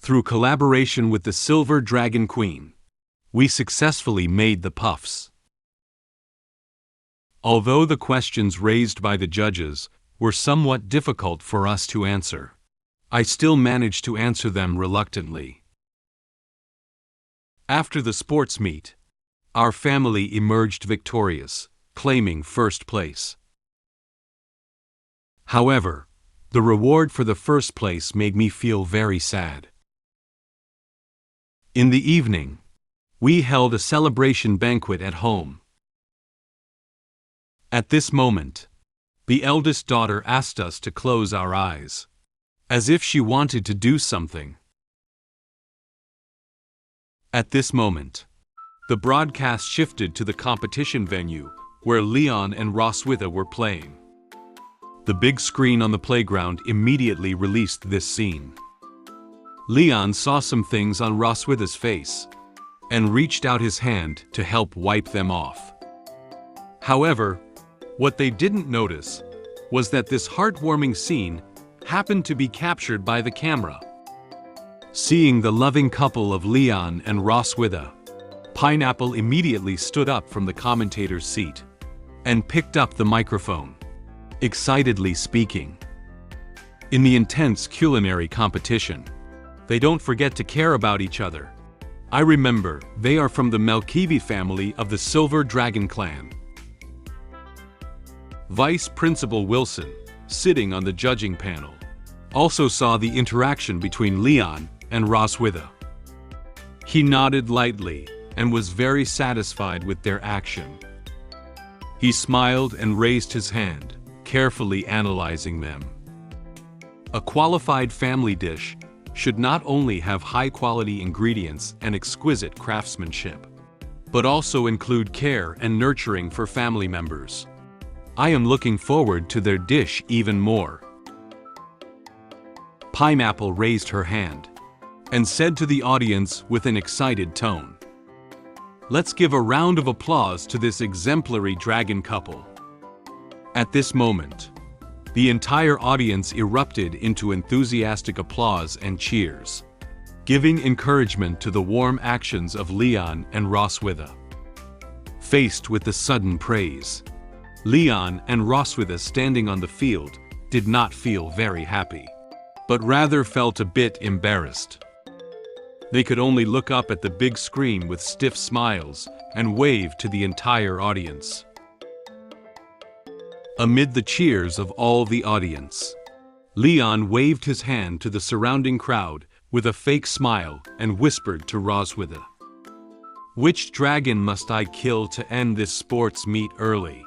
Through collaboration with the Silver Dragon Queen, we successfully made the puffs. Although the questions raised by the judges were somewhat difficult for us to answer, I still managed to answer them reluctantly. After the sports meet, our family emerged victorious, claiming first place. However, the reward for the first place made me feel very sad. In the evening, we held a celebration banquet at home. At this moment, the eldest daughter asked us to close our eyes, as if she wanted to do something. At this moment, the broadcast shifted to the competition venue, where Leon and Roswitha were playing. The big screen on the playground immediately released this scene. Leon saw some things on Roswitha's face, and reached out his hand to help wipe them off. However, what they didn't notice was that this heartwarming scene happened to be captured by the camera. Seeing the loving couple of Leon and Roswitha, Pineapple immediately stood up from the commentator's seat and picked up the microphone, excitedly speaking. In the intense culinary competition, they don't forget to care about each other. I remember they are from the Melkivi family of the Silver Dragon clan. Vice Principal Wilson, sitting on the judging panel, also saw the interaction between Leon and Roswitha. He nodded lightly and was very satisfied with their action. He smiled and raised his hand, carefully analyzing them. A qualified family dish should not only have high-quality ingredients and exquisite craftsmanship, but also include care and nurturing for family members. I am looking forward to their dish even more. Pineapple raised her hand and said to the audience with an excited tone, "Let's give a round of applause to this exemplary dragon couple." At this moment, the entire audience erupted into enthusiastic applause and cheers, giving encouragement to the warm actions of Leon and Roswitha. Faced with the sudden praise, Leon and Roswitha standing on the field did not feel very happy, but rather felt a bit embarrassed. They could only look up at the big screen with stiff smiles and wave to the entire audience. Amid the cheers of all the audience, Leon waved his hand to the surrounding crowd with a fake smile and whispered to Roswitha, "Which dragon must I kill to end this sports meet early?"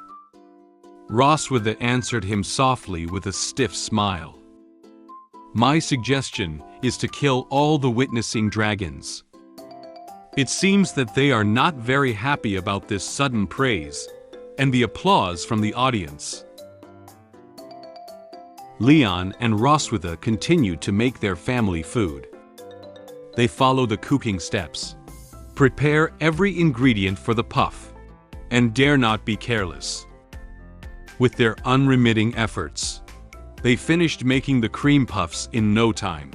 Roswitha answered him softly with a stiff smile. "My suggestion is to kill all the witnessing dragons." It seems that they are not very happy about this sudden praise and the applause from the audience. Leon and Roswitha continued to make their family food. They follow the cooking steps, prepare every ingredient for the puff, and dare not be careless. With their unremitting efforts, they finished making the cream puffs in no time.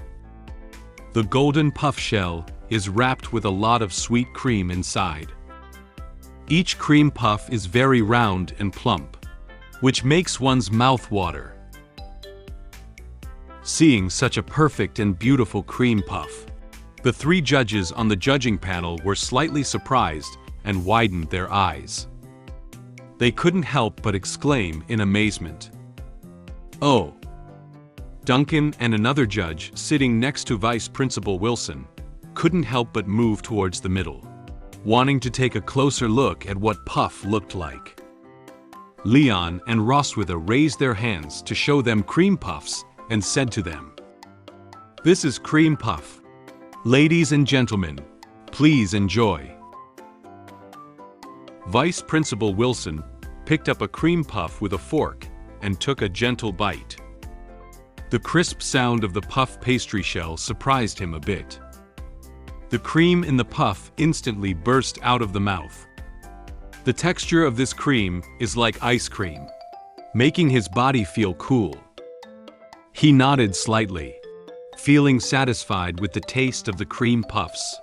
The golden puff shell is wrapped with a lot of sweet cream inside. Each cream puff is very round and plump, which makes one's mouth water. Seeing such a perfect and beautiful cream puff, the three judges on the judging panel were slightly surprised and widened their eyes. They couldn't help but exclaim in amazement, "Oh!" Duncan and another judge sitting next to Vice Principal Wilson couldn't help but move towards the middle, wanting to take a closer look at what puff looked like. Leon and Roswitha raised their hands to show them cream puffs and said to them, "This is cream puff. Ladies and gentlemen, please enjoy." Vice Principal Wilson picked up a cream puff with a fork and took a gentle bite. The crisp sound of the puff pastry shell surprised him a bit. The cream in the puff instantly burst out of the mouth. The texture of this cream is like ice cream, making his body feel cool. He nodded slightly, feeling satisfied with the taste of the cream puffs.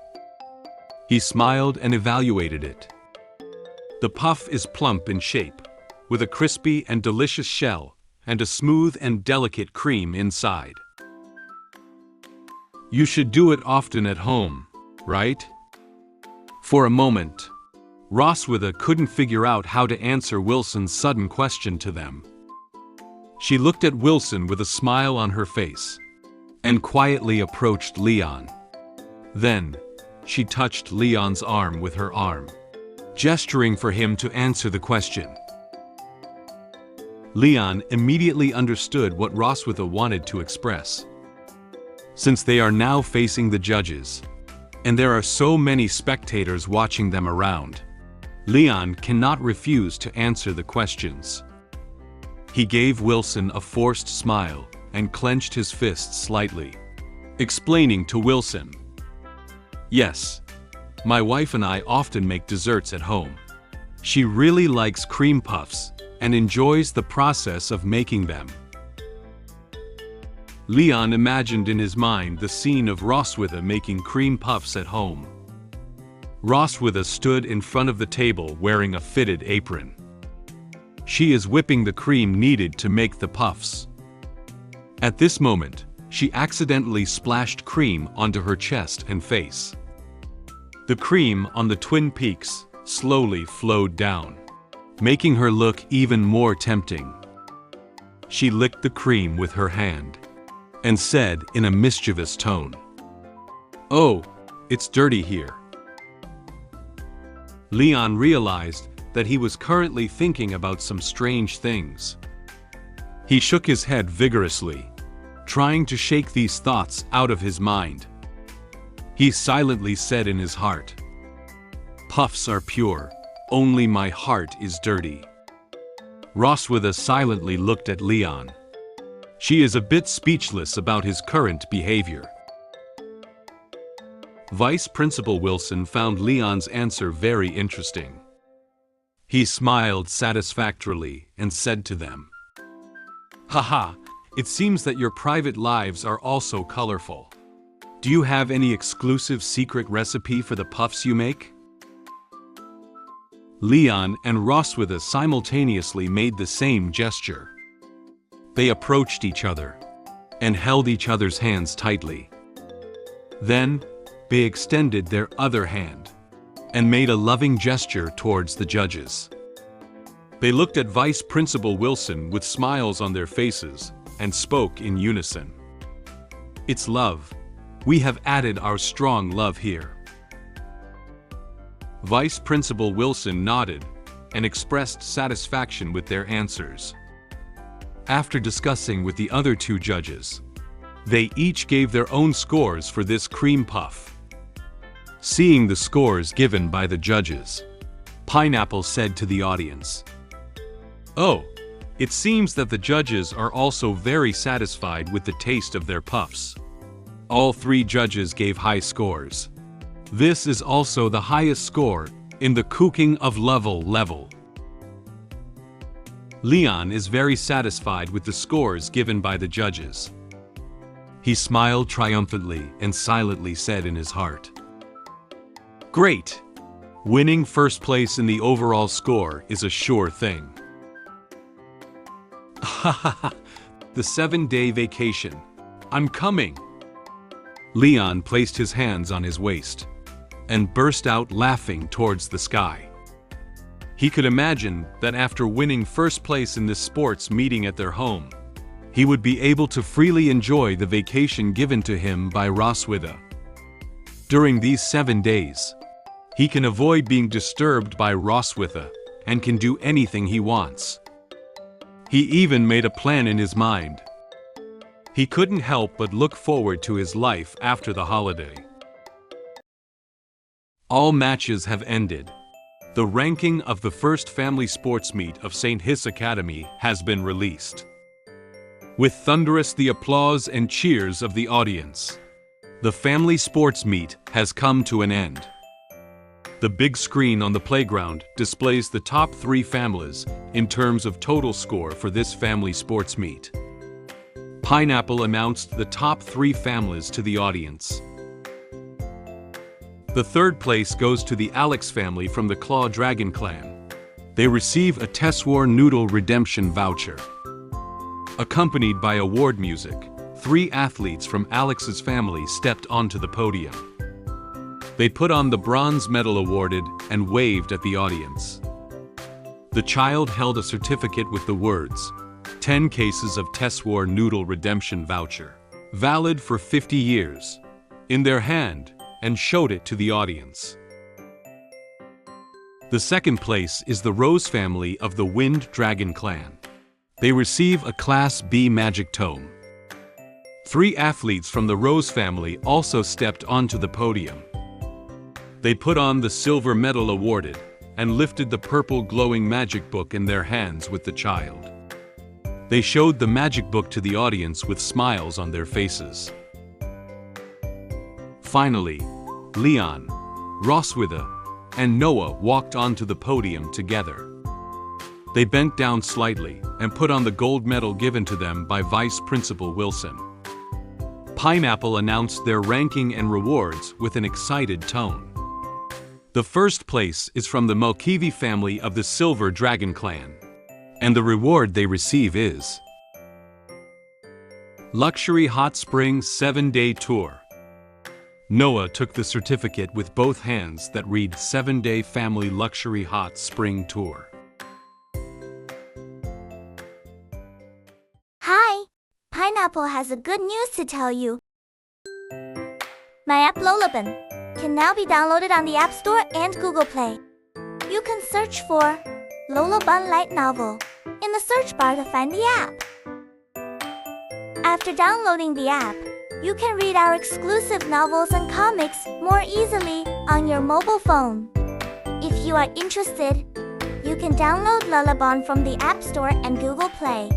He smiled and evaluated it. The puff is plump in shape, with a crispy and delicious shell and a smooth and delicate cream inside. You should do it often at home, right? For a moment, Roswitha couldn't figure out how to answer Wilson's sudden question to them. She looked at Wilson with a smile on her face and quietly approached Leon. Then, she touched Leon's arm with her arm, gesturing for him to answer the question. Leon immediately understood what Roswitha wanted to express. Since they are now facing the judges, and there are so many spectators watching them around, Leon cannot refuse to answer the questions. He gave Wilson a forced smile and clenched his fists slightly, explaining to Wilson, "Yes, my wife and I often make desserts at home. She really likes cream puffs and enjoys the process of making them." Leon imagined in his mind the scene of Roswitha making cream puffs at home. Roswitha stood in front of the table wearing a fitted apron. She is whipping the cream needed to make the puffs. At this moment, she accidentally splashed cream onto her chest and face. The cream on the twin peaks slowly flowed down, making her look even more tempting. She licked the cream with her hand and said in a mischievous tone, "Oh, it's dirty here." Leon realized that he was currently thinking about some strange things. He shook his head vigorously, trying to shake these thoughts out of his mind. He silently said in his heart, "Puffs are pure, only my heart is dirty." Roswitha silently looked at Leon. She is a bit speechless about his current behavior. Vice Principal Wilson found Leon's answer very interesting. He smiled satisfactorily and said to them, "Haha, it seems that your private lives are also colorful. Do you have any exclusive secret recipe for the puffs you make?" Leon and Roswitha simultaneously made the same gesture. They approached each other and held each other's hands tightly. Then, they extended their other hand and made a loving gesture towards the judges. They looked at Vice Principal Wilson with smiles on their faces and spoke in unison. "It's love. We have added our strong love here." Vice Principal Wilson nodded and expressed satisfaction with their answers. After discussing with the other two judges, they each gave their own scores for this cream puff. Seeing the scores given by the judges, Pineapple said to the audience, "Oh, it seems that the judges are also very satisfied with the taste of their puffs." All three judges gave high scores. This is also the highest score in the Cooking of level. Leon is very satisfied with the scores given by the judges. He smiled triumphantly and silently said in his heart, "Great! Winning first place in the overall score is a sure thing." Ha ha ha! The 7-day vacation. I'm coming! Leon placed his hands on his waist and burst out laughing towards the sky. He could imagine that after winning first place in this sports meeting at their home, he would be able to freely enjoy the vacation given to him by Roswitha. During these 7 days, he can avoid being disturbed by Roswitha and can do anything he wants. He even made a plan in his mind. He couldn't help but look forward to his life after the holiday. All matches have ended. The ranking of the first family sports meet of St. Hiss Academy has been released. With thunderous the applause and cheers of the audience, the family sports meet has come to an end. The big screen on the playground displays the top 3 families in terms of total score for this family sports meet. Pineapple announced the top 3 families to the audience. The third place goes to the Alex family from the Claw Dragon clan. They receive a Tesswar Noodle redemption voucher. Accompanied by award music, 3 athletes from Alex's family stepped onto the podium. They put on the bronze medal awarded and waved at the audience. The child held a certificate with the words, 10 cases of Tesswar Noodle redemption voucher, valid for 50 years, in their hand, and showed it to the audience. The second place is the Rose family of the Wind Dragon clan. They receive a Class B magic tome. 3 athletes from the Rose family also stepped onto the podium. They put on the silver medal awarded and lifted the purple glowing magic book in their hands with the child. They showed the magic book to the audience with smiles on their faces. Finally, Leon, Roswitha, and Noah walked onto the podium together. They bent down slightly and put on the gold medal given to them by Vice Principal Wilson. Pineapple announced their ranking and rewards with an excited tone. The first place is from the Mulkivi family of the Silver Dragon clan, and the reward they receive is Luxury Hot Springs 7-day tour. Noah took the certificate with both hands that read 7-day family luxury hot spring tour. Hi! Pineapple has a good news to tell you. My app Lullaby can now be downloaded on the App Store and Google Play. You can search for Lullaby Light Novel in the search bar to find the app. After downloading the app, you can read our exclusive novels and comics more easily on your mobile phone. If you are interested, you can download Lullaby from the App Store and Google Play.